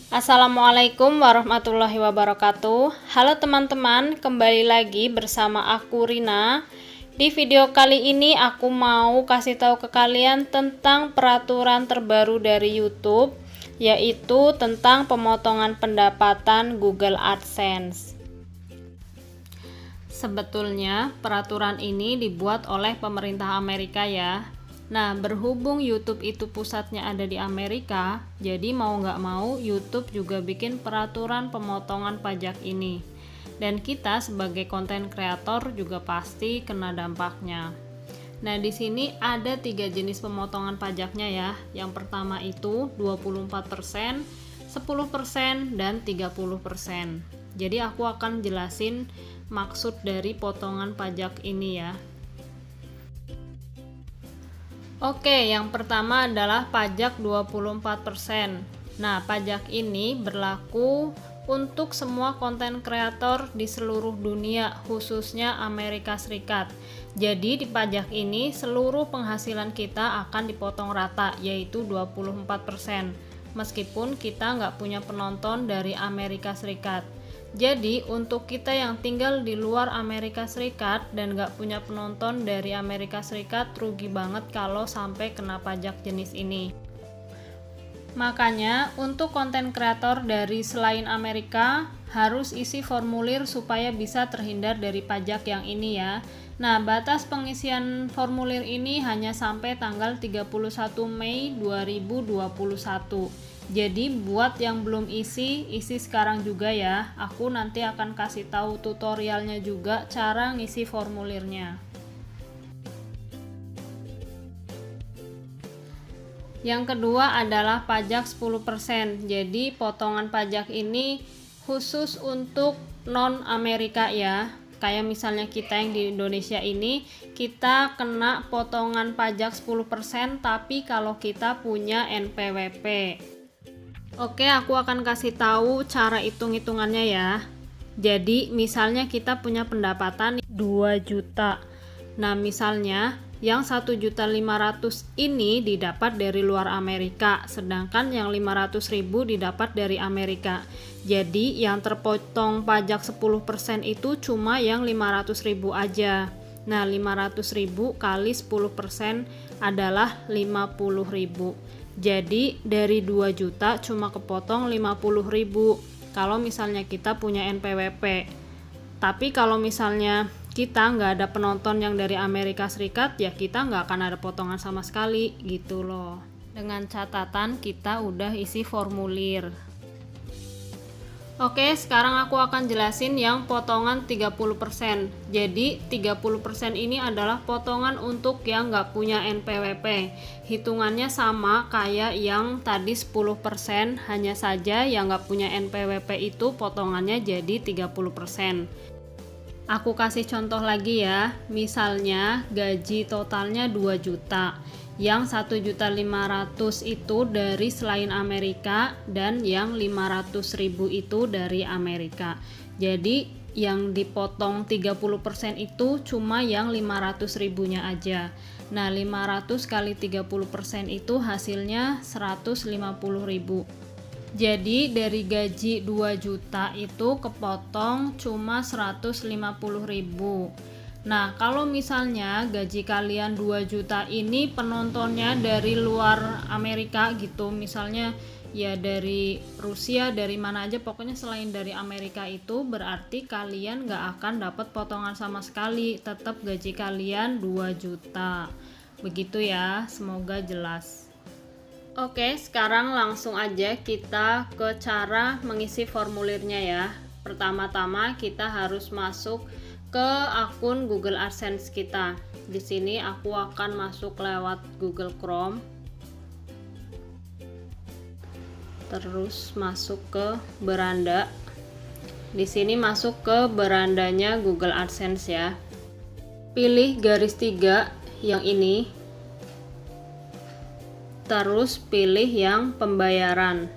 Assalamualaikum warahmatullahi wabarakatuh. Halo teman-teman, kembali lagi bersama aku Rina. Di video kali ini aku mau kasih tahu ke kalian tentang peraturan terbaru dari YouTube, yaitu tentang pemotongan pendapatan Google AdSense. Sebetulnya peraturan ini dibuat oleh pemerintah Amerika ya. Nah, berhubung YouTube itu pusatnya ada di Amerika, jadi mau nggak mau YouTube juga bikin peraturan pemotongan pajak ini. Dan kita sebagai konten kreator juga pasti kena dampaknya. Nah, di sini ada 3 jenis pemotongan pajaknya ya. Yang pertama itu 24%, 10%, dan 30%. Jadi aku akan jelasin maksud dari potongan pajak ini ya. Oke, yang pertama adalah pajak 24%. Nah, pajak ini berlaku untuk semua konten kreator di seluruh dunia, khususnya Amerika Serikat. Jadi di pajak ini seluruh penghasilan kita akan dipotong rata, yaitu 24%. Meskipun kita nggak punya penonton dari Amerika Serikat. Jadi untuk kita yang tinggal di luar Amerika Serikat dan gak punya penonton dari Amerika Serikat, rugi banget kalau sampai kena pajak jenis ini. Makanya untuk konten kreator dari selain Amerika harus isi formulir supaya bisa terhindar dari pajak yang ini ya. Nah, batas pengisian formulir ini hanya sampai tanggal 31 Mei 2021. Jadi buat yang belum isi sekarang juga ya. Aku nanti akan kasih tahu tutorialnya juga cara ngisi formulirnya. Yang kedua adalah pajak 10%. Jadi potongan pajak ini khusus untuk non-Amerika ya. Kayak misalnya kita yang di Indonesia ini, kita kena potongan pajak 10%, tapi kalau kita punya NPWP. Oke, aku akan kasih tahu cara hitung-hitungannya ya. Jadi, misalnya kita punya pendapatan 2 juta. Nah, misalnya yang 1.500.000 ini didapat dari luar Amerika, sedangkan yang 500.000 didapat dari Amerika. Jadi, yang terpotong pajak 10% itu cuma yang 500.000 aja. Nah, 500.000 kali 10% adalah 50.000. Jadi dari 2 juta cuma kepotong 50.000 kalau misalnya kita punya NPWP. Tapi kalau misalnya kita nggak ada penonton yang dari Amerika Serikat, ya kita nggak akan ada potongan sama sekali gitu loh. Dengan catatan kita udah isi formulir. Oke, sekarang aku akan jelasin yang potongan 30%. Jadi 30% ini adalah potongan untuk yang nggak punya NPWP. Hitungannya sama kayak yang tadi 10%, hanya saja yang nggak punya NPWP itu potongannya jadi 30%. Aku kasih contoh lagi ya. Misalnya gaji totalnya 2 juta. Yang 1.500.000 itu dari selain Amerika dan yang 500.000 itu dari Amerika. Jadi yang dipotong 30% itu cuma yang 500.000-nya aja. Nah, 500 kali 30% itu hasilnya 150.000. Jadi dari gaji 2 juta itu kepotong cuma 150.000. Nah, kalau misalnya gaji kalian 2 juta ini penontonnya dari luar Amerika gitu, misalnya ya dari Rusia, dari mana aja, pokoknya selain dari Amerika itu, berarti kalian nggak akan dapat potongan sama sekali, tetap gaji kalian 2 juta. Begitu ya, semoga jelas. Oke, sekarang langsung aja kita ke cara mengisi formulirnya ya. Pertama-tama kita harus masuk ke akun Google AdSense kita. Di sini aku akan masuk lewat Google Chrome. Terus masuk ke beranda. Di sini masuk ke berandanya Google AdSense ya. Pilih garis 3 yang ini. Terus pilih yang pembayaran.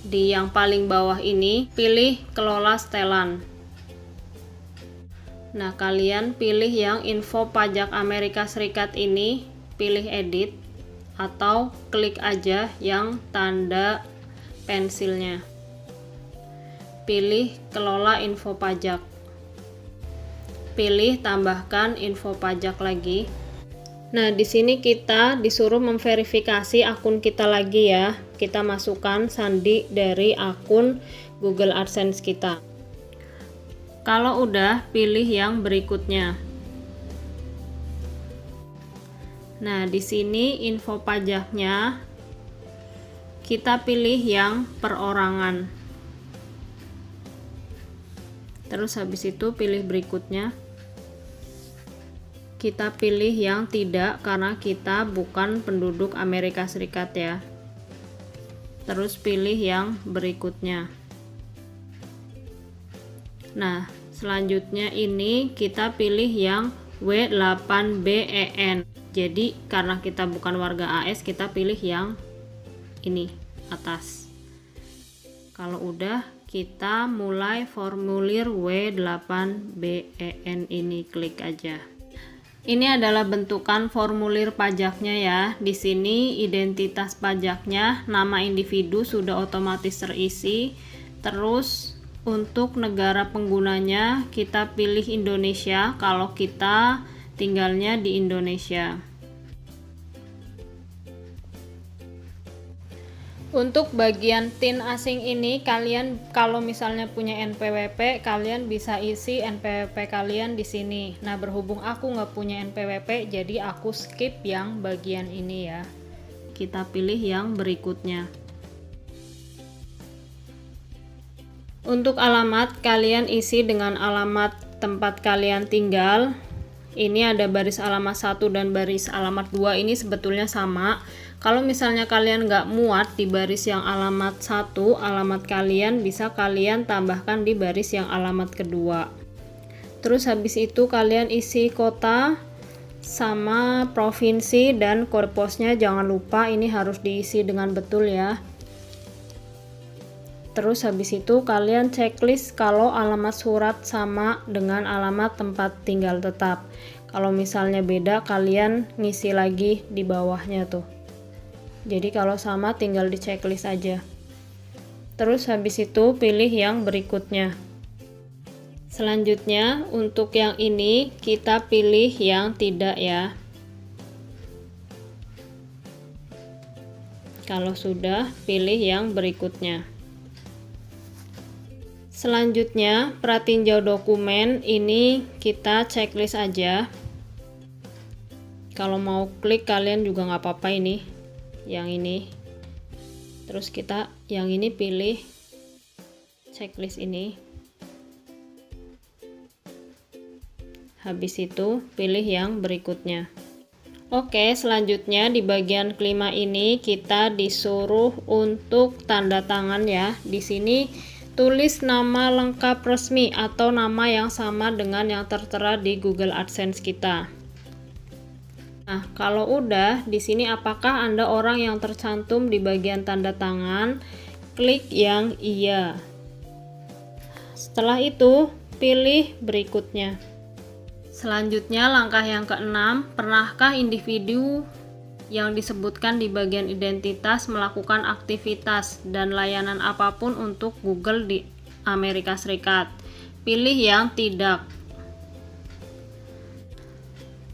Di yang paling bawah ini pilih kelola setelan. Nah, kalian pilih yang info pajak Amerika Serikat ini, pilih edit, atau klik aja yang tanda pensilnya. Pilih kelola info pajak. Pilih tambahkan info pajak lagi. Nah, di sini kita disuruh memverifikasi akun kita lagi ya. Kita masukkan sandi dari akun Google AdSense kita. Kalau udah, pilih yang berikutnya. Nah, di sini info pajaknya kita pilih yang perorangan. Terus habis itu pilih berikutnya. Kita pilih yang tidak karena kita bukan penduduk Amerika Serikat ya. Terus pilih yang berikutnya. Nah, selanjutnya ini kita pilih yang W8BEN. Jadi karena kita bukan warga AS, kita pilih yang ini atas. Kalau udah, kita mulai formulir W8BEN ini, klik aja. Ini adalah bentukan formulir pajaknya ya. Di sini identitas pajaknya, nama individu sudah otomatis terisi. Terus untuk negara penggunanya kita pilih Indonesia kalau kita tinggalnya di Indonesia. Untuk bagian TIN asing ini, kalian kalau misalnya punya NPWP, kalian bisa isi NPWP kalian di sini. Nah, berhubung aku nggak punya NPWP, jadi aku skip yang bagian ini ya. Kita pilih yang berikutnya. Untuk alamat, kalian isi dengan alamat tempat kalian tinggal. Ini ada baris alamat 1 dan baris alamat 2, ini sebetulnya sama. Kalau misalnya kalian nggak muat di baris yang alamat 1, alamat kalian bisa kalian tambahkan di baris yang alamat kedua. Terus habis itu kalian isi kota sama provinsi dan kode posnya jangan lupa ini harus diisi dengan betul ya. Terus habis itu kalian checklist kalau alamat surat sama dengan alamat tempat tinggal tetap. Kalau misalnya beda, kalian ngisi lagi di bawahnya tuh. Jadi kalau sama tinggal di checklist aja. Terus habis itu pilih yang berikutnya. Selanjutnya untuk yang ini kita pilih yang tidak ya. Kalau sudah, pilih yang berikutnya. Selanjutnya pratinjau dokumen ini kita checklist aja. Kalau mau klik kalian juga nggak apa-apa ini. Yang ini. Terus kita yang ini pilih checklist ini. Habis itu pilih yang berikutnya. Oke, selanjutnya di bagian kelima ini kita disuruh untuk tanda tangan ya. Di sini tulis nama lengkap resmi atau nama yang sama dengan yang tertera di Google AdSense kita. Nah, kalau udah di sini apakah Anda orang yang tercantum di bagian tanda tangan? Klik yang iya. Setelah itu, pilih berikutnya. Selanjutnya langkah yang keenam, pernahkah individu yang disebutkan di bagian identitas melakukan aktivitas dan layanan apapun untuk Google di Amerika Serikat? Pilih yang tidak.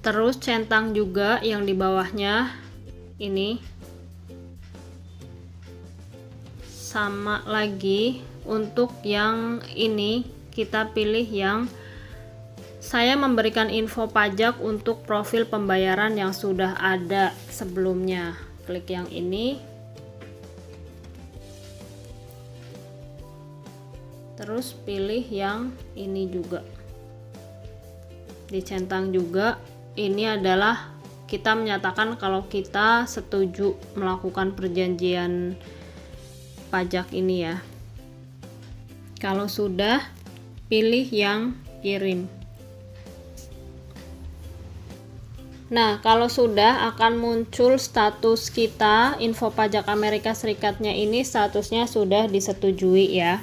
Terus centang juga yang di bawahnya ini. Sama lagi untuk yang ini kita pilih yang saya memberikan info pajak untuk profil pembayaran yang sudah ada sebelumnya. Klik yang ini. Terus pilih yang ini juga. Dicentang juga. Ini adalah kita menyatakan kalau kita setuju melakukan perjanjian pajak ini ya. Kalau sudah, pilih yang kirim. Nah, kalau sudah akan muncul status kita, info pajak Amerika Serikatnya ini statusnya sudah disetujui ya.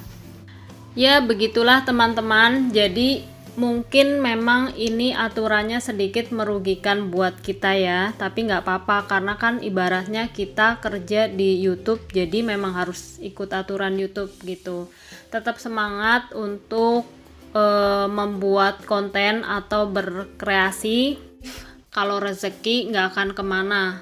Ya, begitulah teman-teman. Jadi Mungkin memang ini aturannya sedikit merugikan buat kita ya, tapi nggak apa-apa karena kan ibaratnya kita kerja di YouTube, jadi memang harus ikut aturan YouTube gitu. Tetap semangat untuk membuat konten atau berkreasi. Kalau rezeki nggak akan kemana,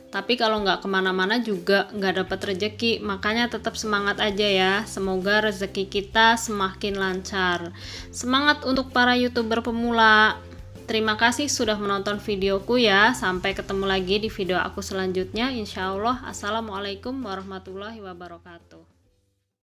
tapi kalau nggak kemana-mana juga nggak dapat rezeki. Makanya tetap semangat aja ya, semoga rezeki kita semakin lancar. Semangat untuk para YouTuber pemula. Terima kasih sudah menonton videoku ya, sampai ketemu lagi di video aku selanjutnya. Insya Allah. Assalamualaikum warahmatullahi wabarakatuh.